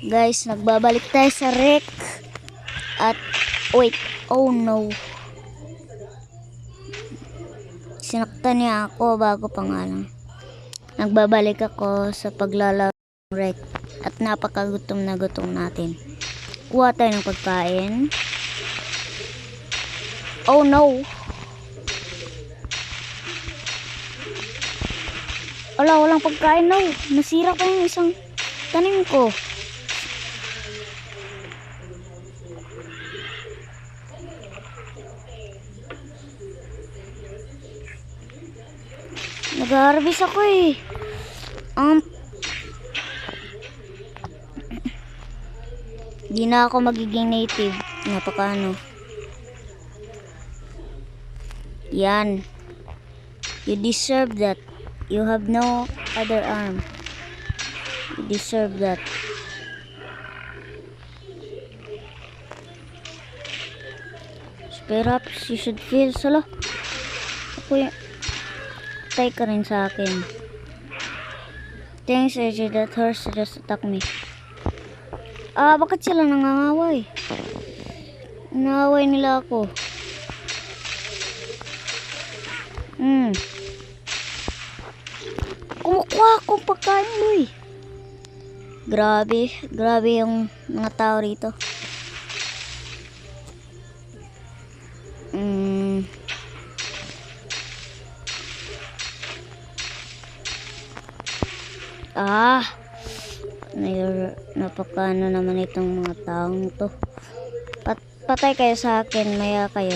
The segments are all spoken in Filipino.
Guys, nagbabalik tayo sa wreck. At, wait. Oh no. Sinaktan niya ako bago pa nga lang. Nagbabalik ako sa paglalaro ng wreck. At napakagutom na gutom natin. Kuha tayo ng pagkain. Oh no. Walang pagkain no. Nasira pa yung isang tanim ko. Nag-harvest ako eh. Di na ako magiging native. Napakaano. Yan. You deserve that. You have no other arm. You deserve that. Perhaps you should feel solo. Ako yung tay ka rin sa akin. Thanks, AJ. That horse just attacked me. Bakit sila nangangaway? Nangaway nila ako. Kumukuha akong pagkain, boy. Grabe yung mga tao rito. Napakano naman itong mga taong to. Patay kayo sa akin, maya kayo.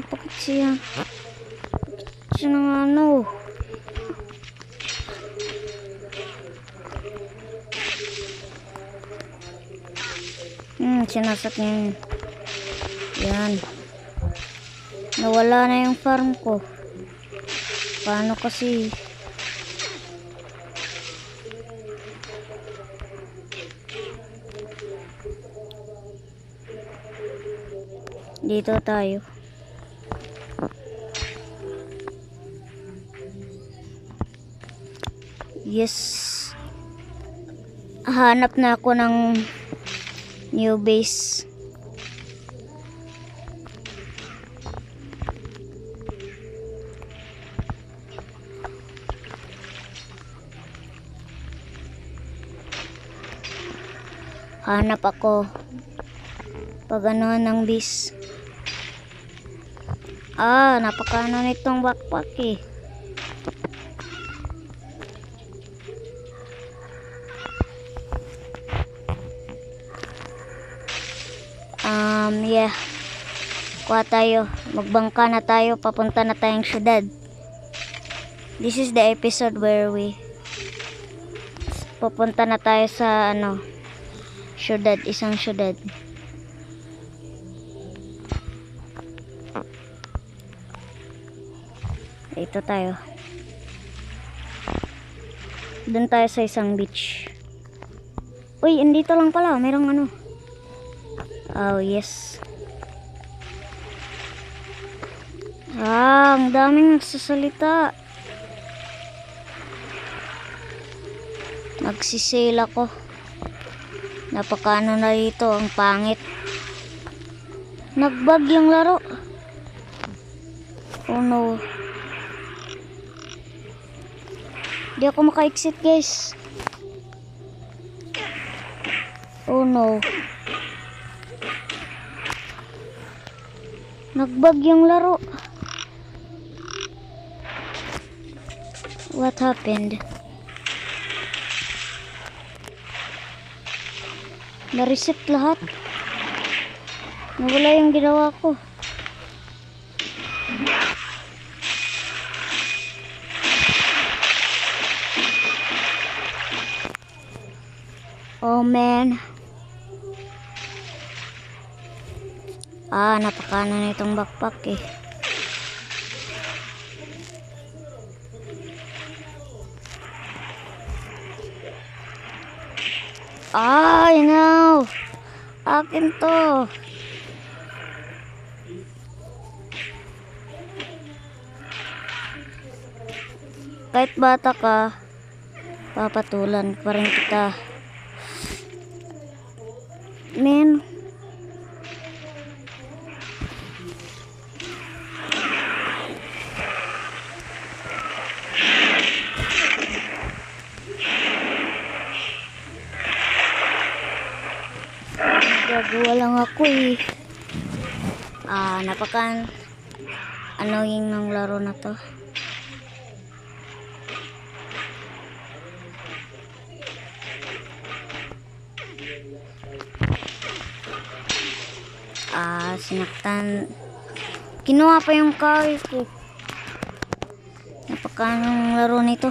Bakit siya ng ano? Sinasak niya. Yan. Nawala na yung farm ko. Paano kasi? Dito tayo. Yes. Hanap na ako ng new base. Hanap ako pag ano ng base. Napakano nitong backpack eh. Yeah. Kuha tayo. Magbangka na tayo. Papunta na tayong syudad. This is the episode where papunta na tayo sa syudad. Isang syudad. Ito tayo. Doon tayo sa isang beach. Uy, andito lang pala. Merong Oh, yes. Ang daming nagsasalita. Nagsisale ako. Napakano na dito. Ang pangit. Nagbag yung laro. Oh no. Di ako maka-exit, guys. Oh no. Nagbag yung laro. What happened? Na-reset lahat. Nawala yung ginawa ko. Oh man. Napakano na itong backpack eh. Ay, no! Akin to. Kahit bata ka, papatulan pa rin kita. Men. Gagawa lang ako eh. Napaka annoying ng laro na to. Sinaktan. Kinuha pa yung carry ko. Napaka anong laro nito.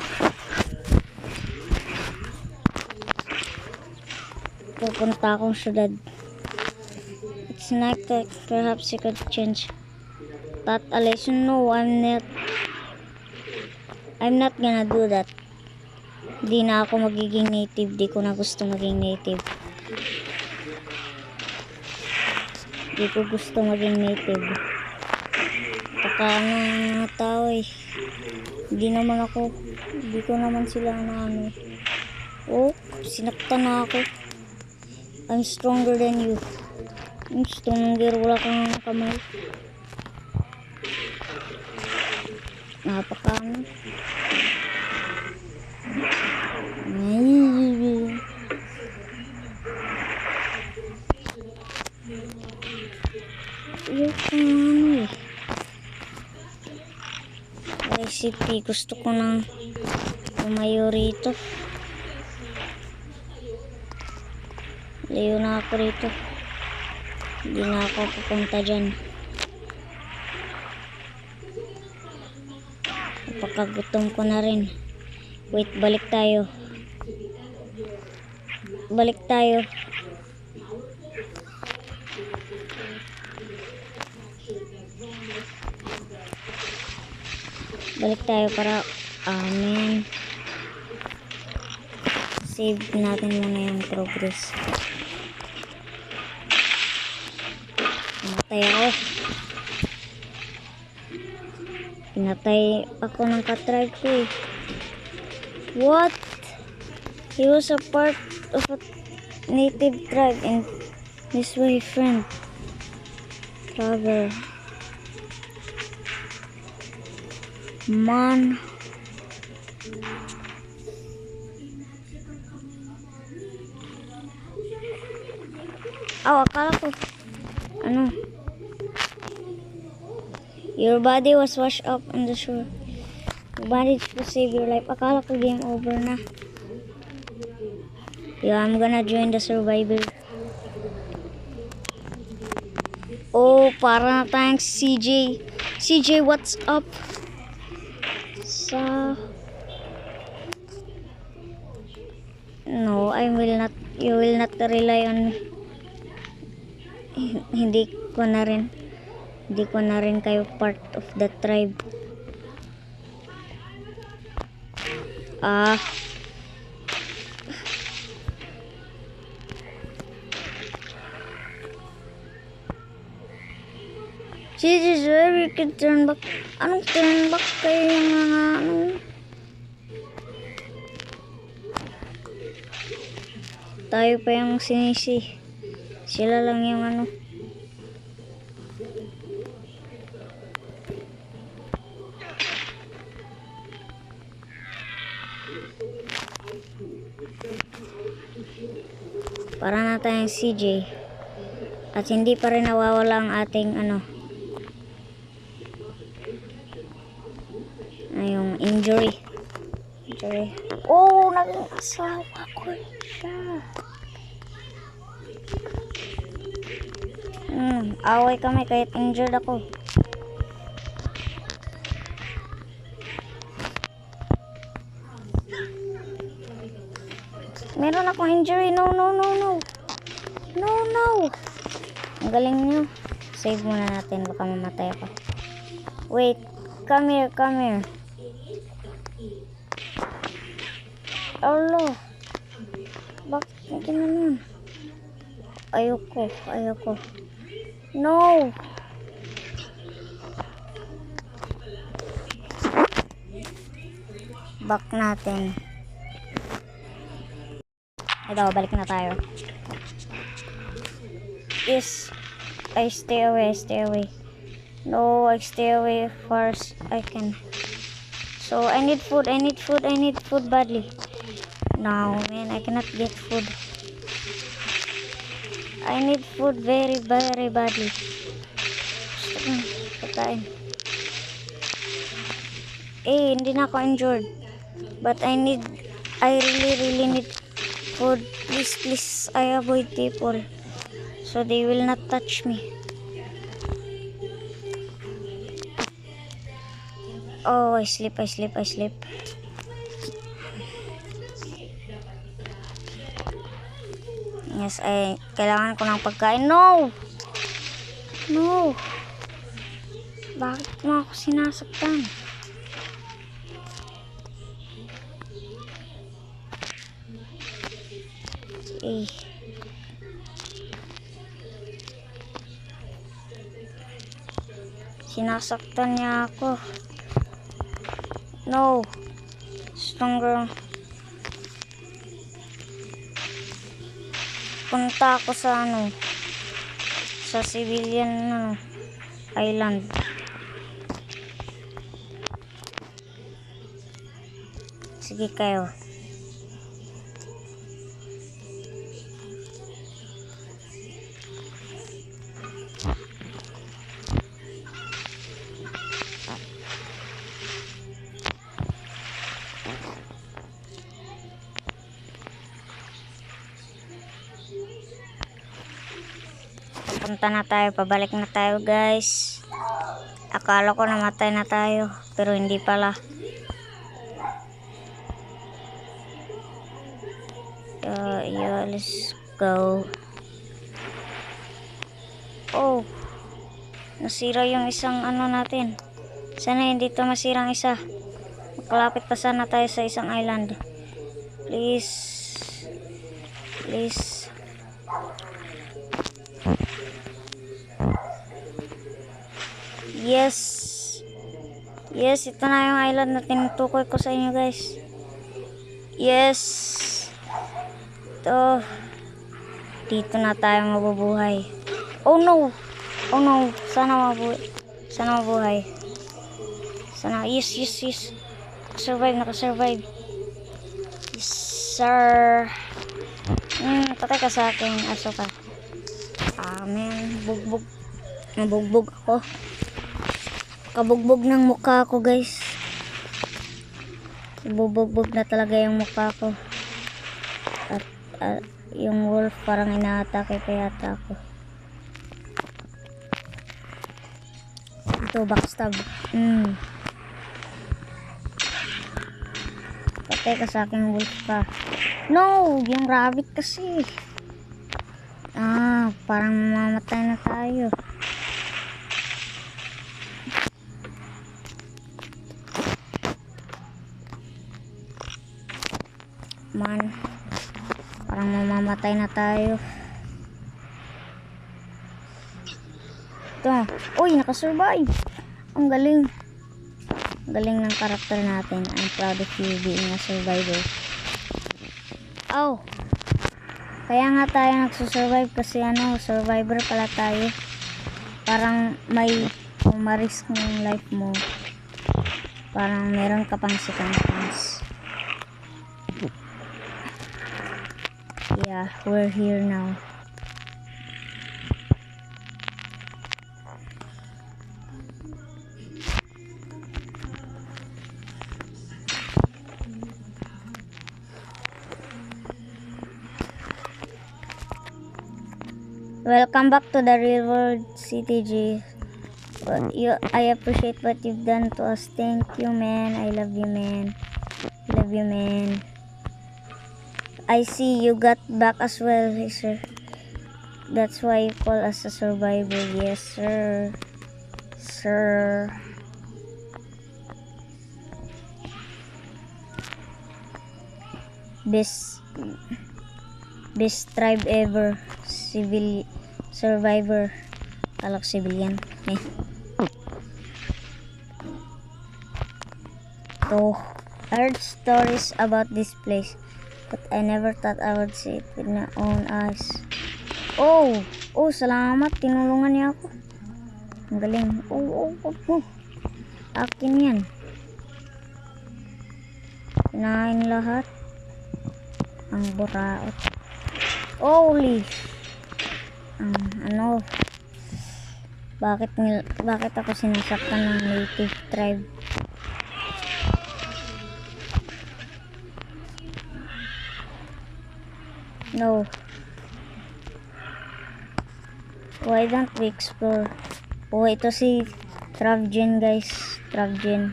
Pupunta akong syudad. It's not that perhaps you could change that lesson. No, I'm not gonna do that. Di na ako magiging native. Di ko na gusto maging native. Di ko gusto maging native. Baka mga tao eh. Di ko naman sila na ano. Oh, sinaktan na ako. I'm stronger than you. I'm stronger. Wala kang kamay. Napaka-ano. Recipe. Gusto ko nang tumayo rito. Layo na ako rito. Hindi na ako pupunta dyan. Napakagutom ko na rin. Wait, balik tayo. Balik tayo para save natin muna yung progress. Pinatay ako ng katribe ko eh. What? He was a part of a native tribe and this way friend. Travel. Man. Akala ko ano? Your body was washed up on the shore. You managed to save your life. Akala ko game over na. Yeah, I'm gonna join the survivor. Oh, para na tayong CJ. CJ, what's up? No, you will not rely on me. Hindi ko na rin kayo part of the tribe. Jesus, we can turn back. Anong turn back kayo yung mga ano? Tayo pa yung sinisi. Sila lang yung ano. Para na tayong CJ. At hindi pa rin nawawala ang ating ano. Yung injury. Oh, naging asawa ko siya. Away kami kahit injured ako. Meron akong injury. No. Ang galing nyo. Save muna natin. Baka mamatay ako. Wait. Come here. Allah. Bakit? Hindi na nun. Ayoko. No! Back natin. Ito, balik na tayo. Yes. I stay away. No, I stay away first. I can. So, I need food badly. No, man, I cannot get food. I need food very, very badly. Pagkain. Hindi na ako injured. But I really need food. Please, I avoid people. So they will not touch me. Oh, I sleep. Yes, kailangan ko ng pagkain. No! Bakit mo ako sinasaktan? Sinasaktan niya ako. No. Stronger. Punta ako sa sa civilian island. Sige kayo. Punta na tayo, pabalik na tayo guys. Akala ko namatay na tayo, pero hindi pala. Yeah, let's go. Oh, nasira yung isang natin. Sana hindi to masirang isa. Makalapit pa sana tayo sa isang island. Please. Yes, ito na yung island na tinutukoy ko sa inyo guys. Yes. Ito. Dito na tayo mabubuhay. Oh no. Sana mabuhay. Yes. Nakasurvive. Yes, sir. Patay ka sa akin. Aso ka. Man. Bugbog. Nabugbog ako. Kabugbog ng mukha ko guys. Bubugbog na talaga yung mukha ko. At yung wolf parang inaatake pa yata ako. Ito, backstab. Patay ka sa akin, wolf ka. No! Yung rabbit kasi. Parang mamamatay na tayo. Parang mamamatay na tayo. Ito. Uy, nakasurvive. Ang galing. Galing ng karakter natin. I'm proud of you being a survivor. Kaya nga tayo nagsusurvive kasi survivor pala tayo. Parang kung ma-risk mo yung life mo, parang meron ka pang second chance. Yeah, we're here now. Welcome back to the real world, CTG. I appreciate what you've done to us. Thank you, man. I love you, man. I see you got back as well, sir. That's why you call us a survivor. Yes, sir. Best tribe ever. Survivor. Kalak civilian. So, I heard stories about this place, but I never thought I would see it with my own eyes. Oh, salamat. Tinulungan niya ako. Ang galing. Akin yan. Kinain lahat. Ang buraot. Holy. Bakit ako sinasaktan ng native tribe? No. Why don't we explore? Oh, ito si Travgen, guys. Travgen.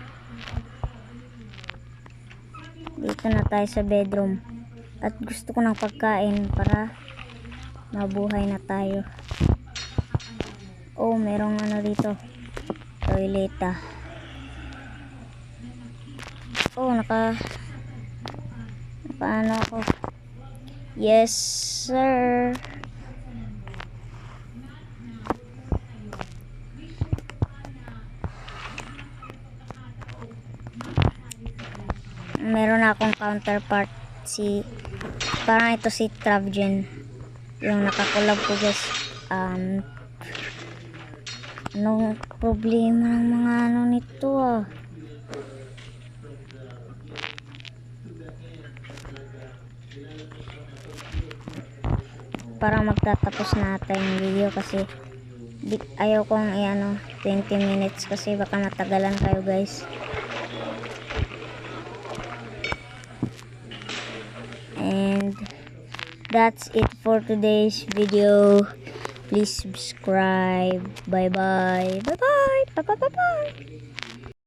Dito na tayo sa bedroom. At gusto ko ng pagkain para mabuhay na tayo. Oh, merong ano dito. Toileta. Oh, nakaano ako. Yes, sir. Meron akong counterpart parang ito si Travgen, yung nakakulab ko, guys. Anong problema ng mga ano nito Parang magtatapos na ata yung video kasi ayaw kong 20 minutes kasi baka matagalan kayo, guys. And that's it for today's video. Please subscribe. Bye bye. Bye bye. Bye bye. Bye bye.